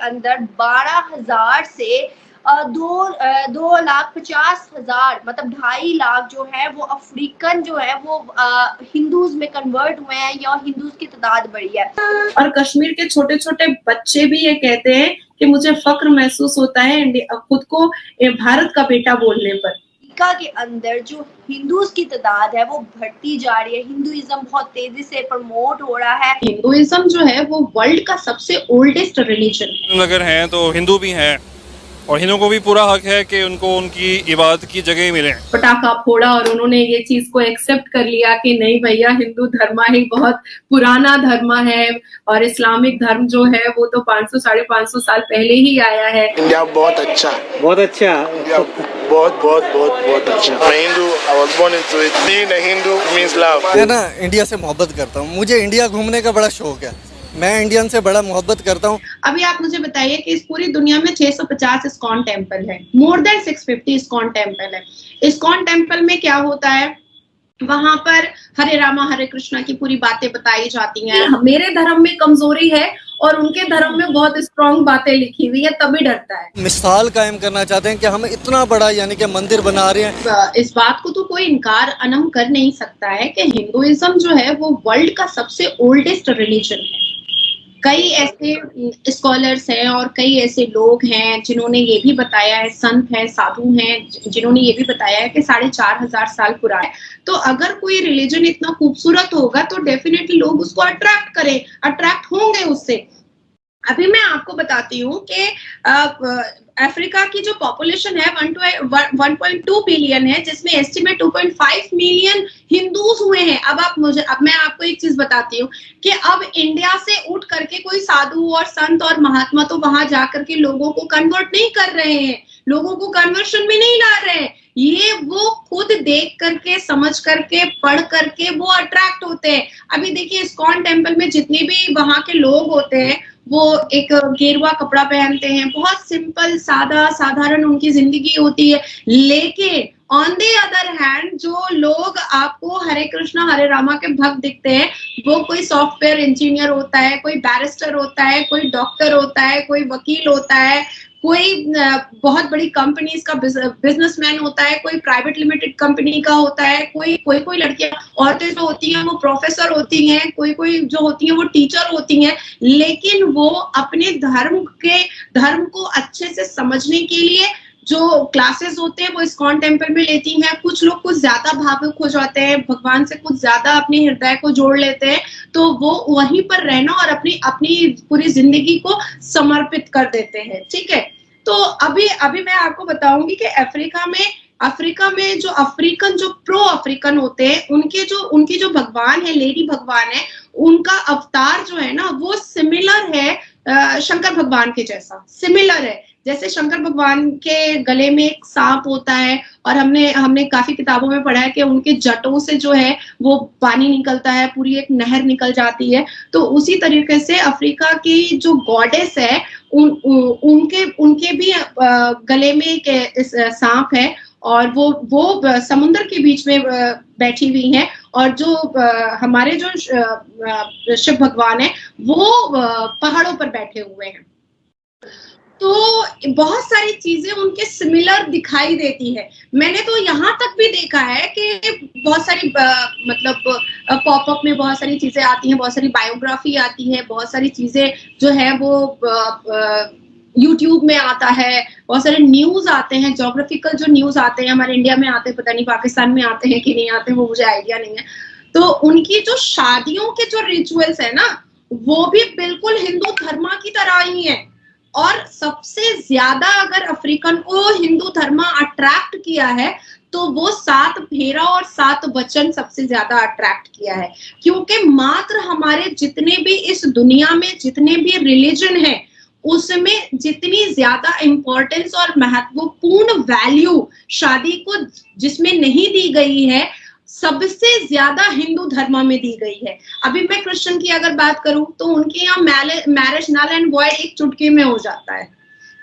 अंदर 12,000 से 2,50,000 मतलब 2.5 लाख जो है वो अफ्रीकन जो है वो हिंदूज में कन्वर्ट हुए हैं या हिंदूज की तादाद बढ़ी है। और कश्मीर के छोटे छोटे बच्चे भी ये कहते हैं कि मुझे फक्र महसूस होता है खुद को भारत का बेटा बोलने पर। अमेरिका के अंदर जो हिंदूज की तादाद है वो बढ़ती जा रही है, हिंदुइज्म बहुत तेजी से प्रमोट हो रहा है। हिंदुइज्म जो है वो वर्ल्ड का सबसे ओल्डेस्ट रिलीजन है। अगर हैं तो हिंदू भी हैं और हिंदुओं को भी पूरा हक है कि उनको उनकी इबादत की जगह मिले। पटाखा फोड़ा और उन्होंने ये चीज को एक्सेप्ट कर लिया कि नहीं भैया, हिंदू धर्म ही बहुत पुराना धर्म है और इस्लामिक धर्म जो है वो तो 500-550 साल पहले ही आया है। इंडिया बहुत अच्छा, बहुत अच्छा, बहुत बहुत बहुत बहुत अच्छा। मैं Hindu, I was born into it. Being a Hindu means love. मैं ना इंडिया से मोहब्बत करता हूँ, मुझे इंडिया घूमने का बड़ा शौक है, मैं इंडियन से बड़ा मोहब्बत करता हूँ। अभी आप मुझे बताइए कि इस पूरी दुनिया में 650 इस्कॉन टेम्पल है, मोर देन 650 इस्कॉन टेम्पल है। इस्कॉन टेम्पल में क्या होता है, वहां पर हरे रामा हरे कृष्णा की पूरी बातें बताई जाती हैं। मेरे धर्म में कमजोरी है और उनके धर्म में बहुत स्ट्रॉन्ग बातें लिखी हुई है, तभी डरता है। मिसाल कायम करना चाहते हैं कि हम इतना बड़ा यानी कि मंदिर बना रहे हैं। इस बात को तो कोई इनकार अनम कर नहीं सकता है कि हिंदुइज्म जो है वो वर्ल्ड का सबसे ओल्डेस्ट रिलीजन है। कई ऐसे स्कॉलर्स हैं और कई ऐसे लोग हैं जिन्होंने ये भी बताया है, संत हैं, साधु हैं, जिन्होंने ये भी बताया है कि 4,500 साल पुराना है। तो अगर कोई रिलीजन इतना खूबसूरत होगा तो डेफिनेटली लोग उसको अट्रैक्ट होंगे उससे। अभी मैं आपको बताती हूँ कि अफ्रीका की जो पॉपुलेशन है 1.2 बिलियन है, जिसमें एस्टिमेट 2.5 मिलियन हिंदूज हुए हैं। अब मैं आपको एक चीज बताती हूँ कि अब इंडिया से उठ करके कोई साधु और संत और महात्मा तो वहां जाकर के लोगों को कन्वर्ट नहीं कर रहे हैं, लोगों को कन्वर्शन में नहीं ला रहे हैं। ये वो खुद देख करके, समझ करके, पढ़ करके वो अट्रैक्ट होते हैं। अभी देखिए इस्कॉन टेम्पल में जितने भी वहां के लोग होते हैं वो एक गेरुआ कपड़ा पहनते हैं, बहुत सिंपल साधारण उनकी जिंदगी होती है। लेकिन ऑन द अदर हैंड जो लोग आपको हरे कृष्णा हरे रामा के भक्त दिखते हैं वो कोई सॉफ्टवेयर इंजीनियर होता है, कोई बैरिस्टर होता है, कोई डॉक्टर होता है, कोई वकील होता है, कोई बहुत बड़ी कंपनीज का बिजनेसमैन होता है, कोई प्राइवेट लिमिटेड कंपनी का होता है, कोई लड़कियां औरतें जो होती हैं वो प्रोफेसर होती हैं, कोई जो होती हैं वो टीचर होती हैं। लेकिन वो अपने धर्म को अच्छे से समझने के लिए जो क्लासेस होते हैं वो इस्कॉन टेम्पल में लेती हैं। कुछ लोग कुछ ज्यादा भावुक हो जाते हैं, भगवान से कुछ ज्यादा अपने हृदय को जोड़ लेते हैं, तो वो वहीं पर रहना और अपनी पूरी जिंदगी को समर्पित कर देते हैं। ठीक है, तो अभी मैं आपको बताऊंगी कि अफ्रीका में जो अफ्रीकन जो प्रो अफ्रीकन होते हैं उनकी जो भगवान है, लेडी भगवान है, उनका अवतार जो है ना वो सिमिलर है शंकर भगवान के जैसा, सिमिलर है। जैसे शंकर भगवान के गले में एक सांप होता है और हमने काफी किताबों में पढ़ा है कि उनके जटों से जो है वो पानी निकलता है, पूरी एक नहर निकल जाती है। तो उसी तरीके से अफ्रीका की जो गॉडेस है उनके भी गले में एक सांप है और वो समुद्र के बीच में बैठी हुई हैं। और जो हमारे जो शिव भगवान है वो पहाड़ों पर बैठे हुए हैं। तो बहुत सारी चीजें उनके सिमिलर दिखाई देती है। मैंने तो यहाँ तक भी देखा है कि बहुत सारी मतलब पॉपअप में बहुत सारी चीजें आती हैं, बहुत सारी बायोग्राफी आती है, बहुत सारी चीजें जो है वो यूट्यूब में आता है, बहुत सारे न्यूज आते हैं, ज्योग्राफिकल जो न्यूज आते हैं हमारे इंडिया में आते हैं, पता नहीं पाकिस्तान में आते हैं कि नहीं आते, वो मुझे आइडिया नहीं है। तो उनकी जो शादियों के जो रिचुअल्स है ना वो भी बिल्कुल हिंदू धर्म की तरह ही है। और सबसे ज्यादा अगर अफ्रीकन को हिंदू धर्म अट्रैक्ट किया है तो वो 7 फेरा और 7 वचन सबसे ज्यादा अट्रैक्ट किया है। क्योंकि मात्र हमारे जितने भी इस दुनिया में जितने भी रिलीजन है उसमें जितनी ज्यादा इंपॉर्टेंस और महत्वपूर्ण वैल्यू शादी को जिसमें नहीं दी गई है सबसे ज्यादा हिंदू धर्म में दी गई है। अभी मैं क्रिश्चियन की अगर बात करूं तो उनके यहाँ मैरिज नल एंड वॉइड एक चुटकी में हो जाता है।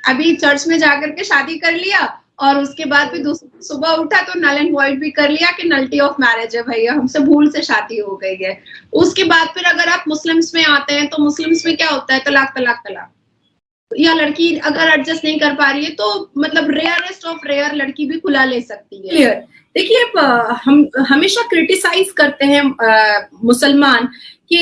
अभी चर्च में जाकर के शादी कर लिया और उसके बाद भी सुबह उठा तो नल एंड वॉइड भी कर लिया कि नल्टी ऑफ मैरिज है भैया, हमसे भूल से शादी हो गई है। उसके बाद फिर अगर आप मुस्लिम्स में आते हैं तो मुस्लिम्स में क्या होता है, तलाक तलाक तलाक। या लड़की अगर एडजस्ट नहीं कर पा रही है तो मतलब रेयरेस्ट ऑफ रेयर लड़की भी खुला ले सकती है। क्लियर। देखिए, हम हमेशा क्रिटिसाइज करते हैं मुसलमान कि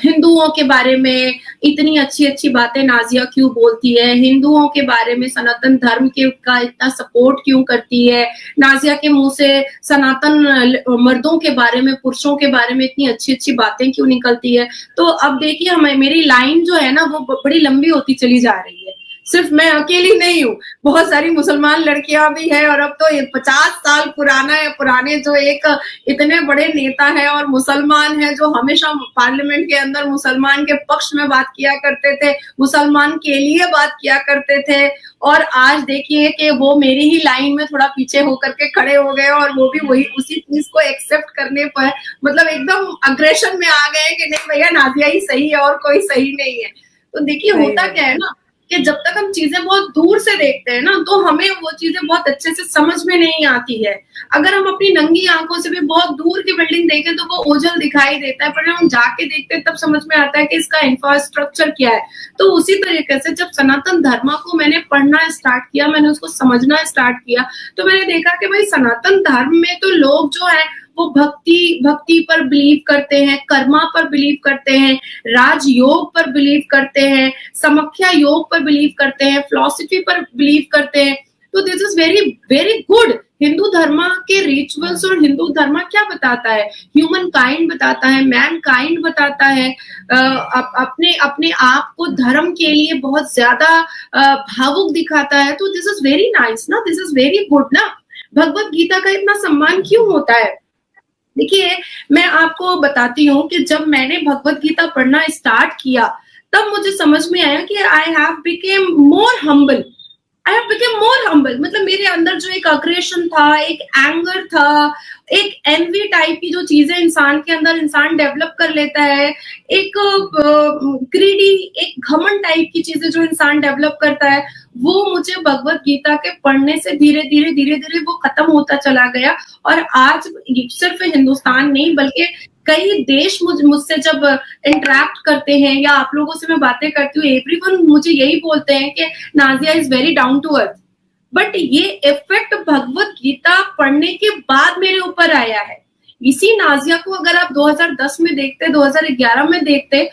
हिंदुओं के बारे में इतनी अच्छी अच्छी बातें नाजिया क्यों बोलती है, हिंदुओं के बारे में सनातन धर्म के का इतना सपोर्ट क्यों करती है, नाजिया के मुंह से सनातन मर्दों के बारे में, पुरुषों के बारे में इतनी अच्छी अच्छी बातें क्यों निकलती है। तो अब देखिए, मेरी लाइन जो है ना वो बड़ी लंबी होती चली जा रही है। सिर्फ मैं अकेली नहीं हूँ, बहुत सारी मुसलमान लड़कियां भी है, और अब तो ये 50 साल पुराने जो एक इतने बड़े नेता है और मुसलमान है जो हमेशा पार्लियामेंट के अंदर मुसलमान के पक्ष में बात किया करते थे, मुसलमान के लिए बात किया करते थे, और आज देखिए कि वो मेरी ही लाइन में थोड़ा पीछे होकर के खड़े हो गए और वो भी वही उसी चीज को एक्सेप्ट करने पर मतलब एकदम अग्रेशन में आ गए कि नहीं भैया नाजिया ही सही है और कोई सही नहीं है। तो देखिए होता क्या है ना कि जब तक हम चीजें बहुत दूर से देखते हैं ना तो हमें वो चीजें बहुत अच्छे से समझ में नहीं आती है। अगर हम अपनी नंगी आंखों से भी बहुत दूर की बिल्डिंग देखें तो वो ओझल दिखाई देता है, पर जब हम जाके देखते हैं तब समझ में आता है कि इसका इंफ्रास्ट्रक्चर क्या है। तो उसी तरीके से जब सनातन धर्म को मैंने पढ़ना स्टार्ट किया, मैंने उसको समझना स्टार्ट किया, तो मैंने देखा कि भाई सनातन धर्म में तो लोग जो है वो भक्ति पर बिलीव करते हैं, कर्मा पर बिलीव करते हैं, राजयोग पर बिलीव करते हैं, समख्या योग पर बिलीव करते हैं, फिलॉसफी पर बिलीव करते हैं। तो this is very very good. Hindu धर्म के रिचुअल्स और हिंदू धर्म क्या बताता है, ह्यूमन काइंड बताता है, मैन काइंड बताता है, अपने आप को धर्म के लिए बहुत ज्यादा भावुक दिखाता है। तो दिस इज वेरी नाइस ना, दिस इज वेरी गुड ना। भगवत गीता का इतना सम्मान क्यों होता है? देखिए, मैं आपको बताती हूँ कि जब मैंने भगवत गीता पढ़ना स्टार्ट किया तब मुझे समझ में आया कि I have became more humble. मतलब मेरे अंदर जो एक अग्रेशन था, एक एंगर था, एक एनवी टाइप की जो चीजें इंसान के अंदर इंसान डेवलप कर लेता है, एक ग्रीडी, एक घमंड टाइप की चीजें जो इंसान डेवलप करता है, वो मुझे भगवत गीता के पढ़ने से धीरे धीरे वो खत्म होता चला गया। और आज सिर्फ हिंदुस्तान नहीं बल्कि कई देश मुझसे जब इंटरेक्ट करते हैं या आप लोगों से मैं बातें करती हूँ, एवरीवन मुझे यही बोलते हैं कि Nazia is very down to earth. But ये इफेक्ट भगवत गीता पढ़ने के बाद मेरे ऊपर आया है। इसी नाजिया को अगर आप 2010 में देखते, 2011 में देखते